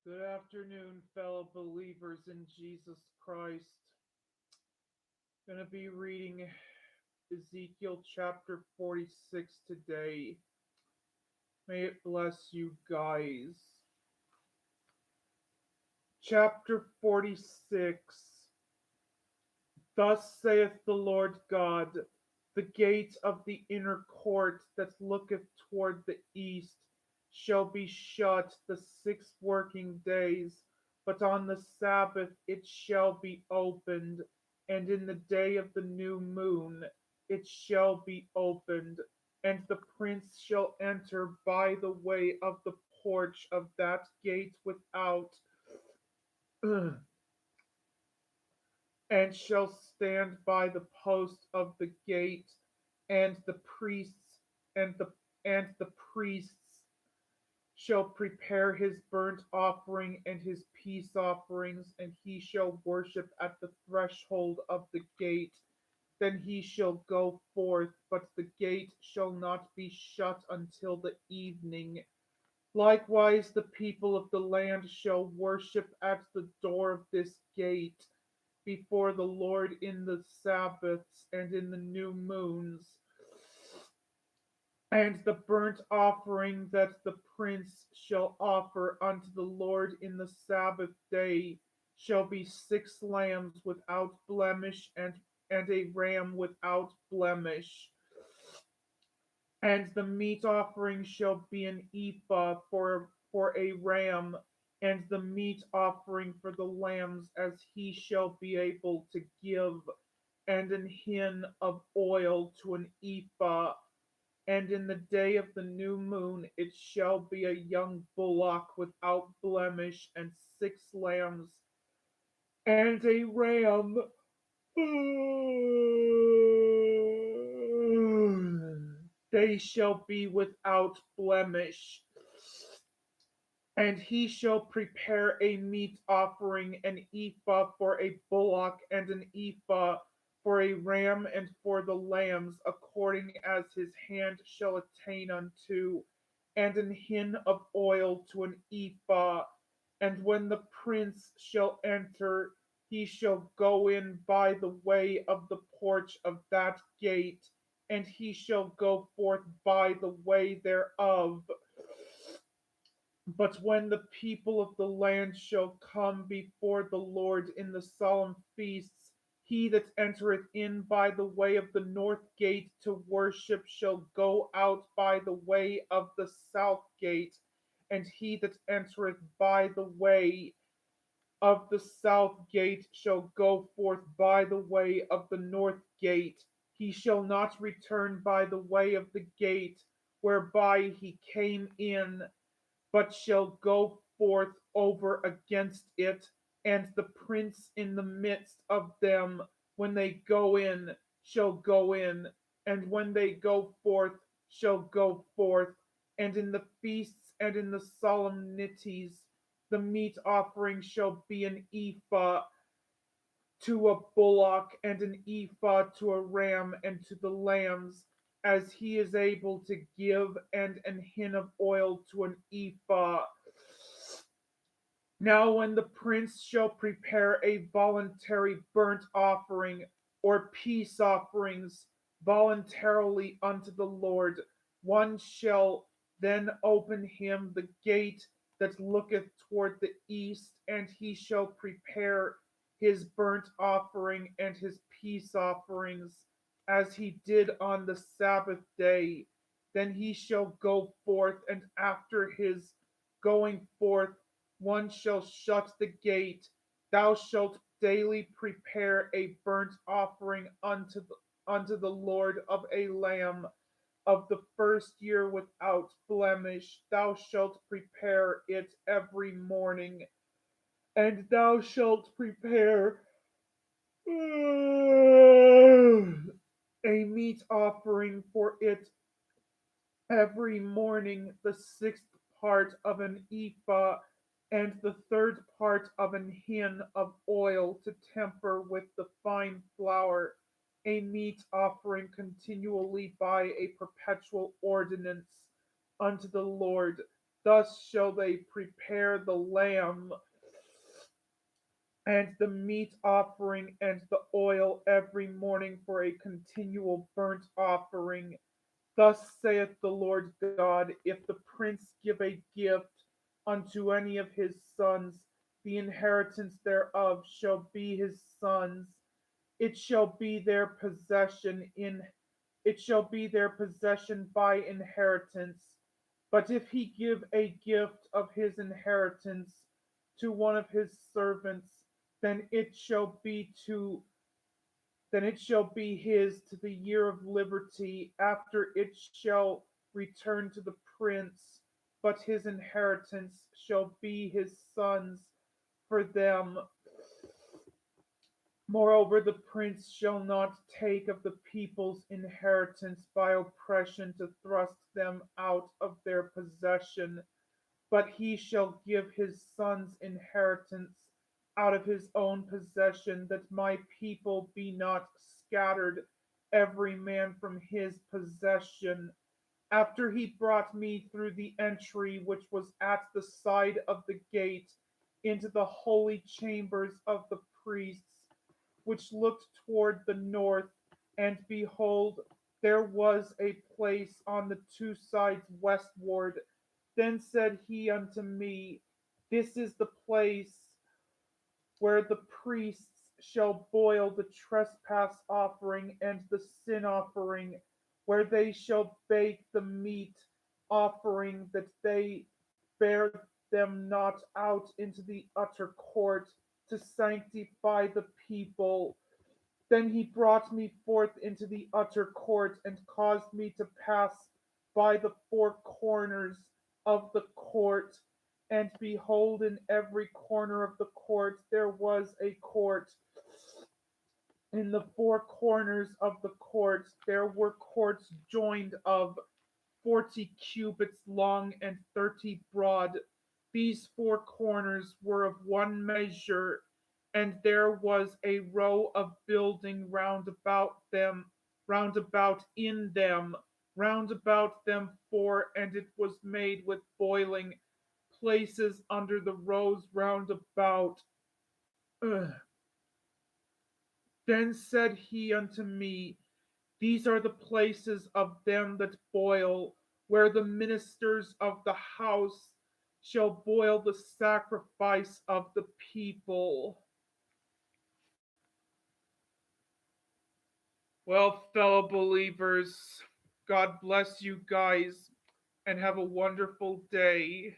Good afternoon, fellow believers in Jesus Christ. I'm going to be reading Ezekiel chapter 46 today. May it bless you guys. Chapter 46. Thus saith the Lord God, the gate of the inner court that looketh toward the east shall be shut the 6 working days, but on the Sabbath it shall be opened, and in the day of the new moon it shall be opened, and the prince shall enter by the way of the porch of that gate without, and shall stand by the post of the gate, and the priests and the priests shall prepare his burnt offering and his peace offerings, and he shall worship at the threshold of the gate. Then he shall go forth, but the gate shall not be shut until the evening. Likewise, the people of the land shall worship at the door of this gate before the Lord in the Sabbaths and in the new moons. And the burnt offering that the prince shall offer unto the Lord in the Sabbath day shall be 6 lambs without blemish, and a ram without blemish. And the meat offering shall be an ephah for a ram, and the meat offering for the lambs as he shall be able to give, and an hin of oil to an ephah. And in the day of the new moon it shall be a young bullock without blemish, and 6 lambs, and a ram. They shall be without blemish. And he shall prepare a meat offering, an ephah for a bullock, and an ephah for a ram, and for the lambs, according as his hand shall attain unto, and an hin of oil to an ephah. And when the prince shall enter, he shall go in by the way of the porch of that gate, and he shall go forth by the way thereof. But when the people of the land shall come before the Lord in the solemn feasts, he that entereth in by the way of the north gate to worship shall go out by the way of the south gate, and he that entereth by the way of the south gate shall go forth by the way of the north gate. He shall not return by the way of the gate whereby he came in, but shall go forth over against it, and the prince in the midst of them, when they go in, shall go in, and when they go forth, shall go forth. And in the feasts and in the solemnities, the meat offering shall be an ephah to a bullock, and an ephah to a ram, and to the lambs, as he is able to give, and an hin of oil to an ephah. Now, when the prince shall prepare a voluntary burnt offering or peace offerings voluntarily unto the Lord, one shall then open him the gate that looketh toward the east, and he shall prepare his burnt offering and his peace offerings as he did on the Sabbath day. Then he shall go forth, and after his going forth, one shall shut the gate. Thou shalt daily prepare a burnt offering unto the Lord of a lamb of the first year without blemish. Thou shalt prepare it every morning, and thou shalt prepare a meat offering for it every morning, the 6th part of an ephah, and the 3rd part of an hin of oil to temper with the fine flour, a meat offering continually by a perpetual ordinance unto the Lord. Thus shall they prepare the lamb and the meat offering and the oil every morning for a continual burnt offering. Thus saith the Lord God, if the prince give a gift unto any of his sons, the inheritance thereof shall be his sons. It shall be their possession in it shall be their possession by inheritance. But if he give a gift of his inheritance to one of his servants, then it shall be to then it shall be his to the year of liberty. After it shall return to the prince, but his inheritance shall be his sons for them. Moreover, the prince shall not take of the people's inheritance by oppression to thrust them out of their possession, but he shall give his son's inheritance out of his own possession, that my people be not scattered, every man from his possession. After he brought me through the entry which was at the side of the gate into the holy chambers of the priests, which looked toward the north, and behold, there was a place on the two sides westward. Then said he unto me, this is the place where the priests shall boil the trespass offering and the sin offering, where they shall bake the meat offering, that they bear them not out into the utter court to sanctify the people. Then he brought me forth into the utter court, and caused me to pass by the four corners of the court. And behold, in every corner of the court there was a court. In the four corners of the court there were courts joined of 40 cubits long and 30 broad. These four corners were of one measure, and there was a row of building round about in them, round about them four, and it was made with boiling places under the rows round about. Ugh. Then said he unto me, these are the places of them that boil, where the ministers of the house shall boil the sacrifice of the people. Well, fellow believers, God bless you guys and have a wonderful day.